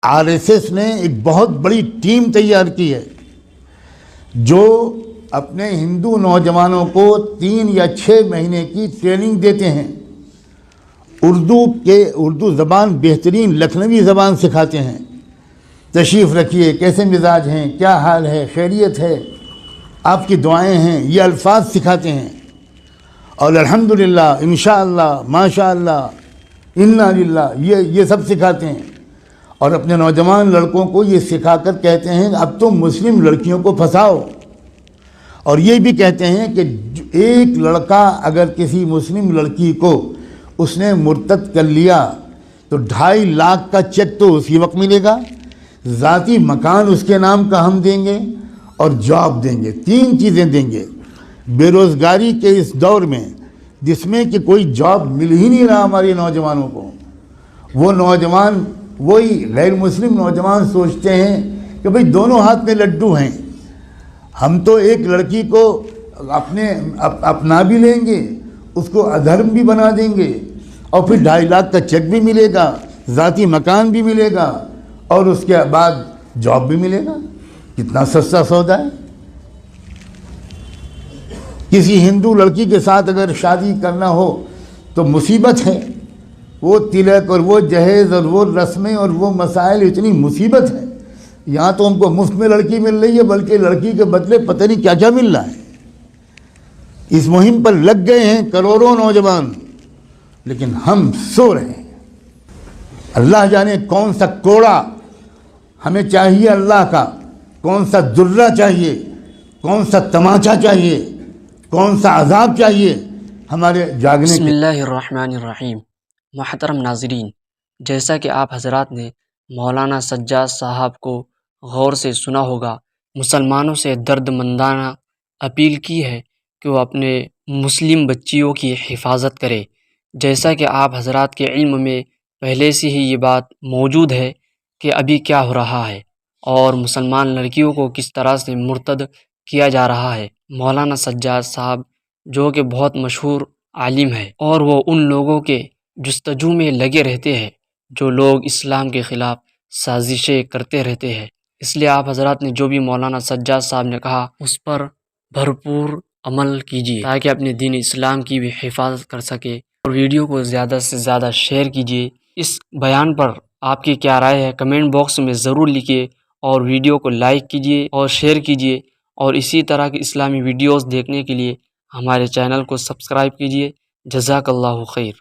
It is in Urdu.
RSS نے ایک بہت بڑی ٹیم تیار کی ہے جو اپنے ہندو نوجوانوں کو 3 یا 6 مہینے کی ٹریننگ دیتے ہیں. اردو زبان بہترین لکھنوی زبان سکھاتے ہیں. تشریف رکھیے، کیسے مزاج ہیں، کیا حال ہے، خیریت ہے، آپ کی دعائیں ہیں، یہ الفاظ سکھاتے ہیں. اور الحمدللہ، انشاءاللہ، ماشاءاللہ، انا للہ، یہ سب سکھاتے ہیں. اور اپنے نوجوان لڑکوں کو یہ سکھا کر کہتے ہیں اب تم مسلم لڑکیوں کو پھنساؤ. اور یہ بھی کہتے ہیں کہ ایک لڑکا اگر کسی مسلم لڑکی کو اس نے مرتد کر لیا تو 2.5 لاکھ کا چیک تو اسی وقت ملے گا، ذاتی مکان اس کے نام کا ہم دیں گے، اور جاب دیں گے. 3 چیزیں دیں گے. بے روزگاری کے اس دور میں جس میں کہ کوئی جاب مل ہی نہیں رہا ہمارے نوجوانوں کو، وہ نوجوان، وہی غیر مسلم نوجوان سوچتے ہیں کہ بھئی دونوں ہاتھ میں لڈو ہیں، ہم تو ایک لڑکی کو اپنا بھی لیں گے، اس کو ادھرم بھی بنا دیں گے، اور پھر 2.5 لاکھ کا چیک بھی ملے گا، ذاتی مکان بھی ملے گا، اور اس کے بعد جاب بھی ملے گا. کتنا سستا سودا ہے. کسی ہندو لڑکی کے ساتھ اگر شادی کرنا ہو تو مصیبت ہے. وہ تلک اور وہ جہیز اور وہ رسمیں اور وہ مسائل، اتنی مصیبت ہے. یہاں تو ہم کو مفت میں لڑکی مل رہی ہے، بلکہ لڑکی کے بدلے پتہ نہیں کیا کیا مل رہا ہے. اس مہم پر لگ گئے ہیں کروڑوں نوجوان، لیکن ہم سو رہے ہیں. اللہ جانے کون سا کوڑا ہمیں چاہیے اللہ کا، کون سا درہ چاہیے، کون سا تماچا چاہیے، کون سا عذاب چاہیے ہمارے جاگنے بسم کے. اللہ الرحمن الرحیم. محترم ناظرین، جیسا کہ آپ حضرات نے مولانا سجاد صاحب کو غور سے سنا ہوگا، مسلمانوں سے درد مندانہ اپیل کی ہے کہ وہ اپنے مسلم بچیوں کی حفاظت کرے. جیسا کہ آپ حضرات کے علم میں پہلے سے ہی یہ بات موجود ہے کہ ابھی کیا ہو رہا ہے اور مسلمان لڑکیوں کو کس طرح سے مرتد کیا جا رہا ہے. مولانا سجاد صاحب جو کہ بہت مشہور عالم ہے، اور وہ ان لوگوں کے جستجو میں لگے رہتے ہیں جو لوگ اسلام کے خلاف سازشیں کرتے رہتے ہیں. اس لیے آپ حضرات نے جو بھی مولانا سجاد صاحب نے کہا اس پر بھرپور عمل کیجیے تاکہ اپنے دین اسلام کی بھی حفاظت کر سکے. اور ویڈیو کو زیادہ سے زیادہ شیئر کیجیے. اس بیان پر آپ کی کیا رائے ہے کمنٹ باکس میں ضرور لکھیے، اور ویڈیو کو لائک کیجیے اور شیئر کیجیے. اور اسی طرح کی اسلامی ویڈیوز دیکھنے کے لیے ہمارے چینل کو سبسکرائب کیجیے. جزاک اللہ خیر.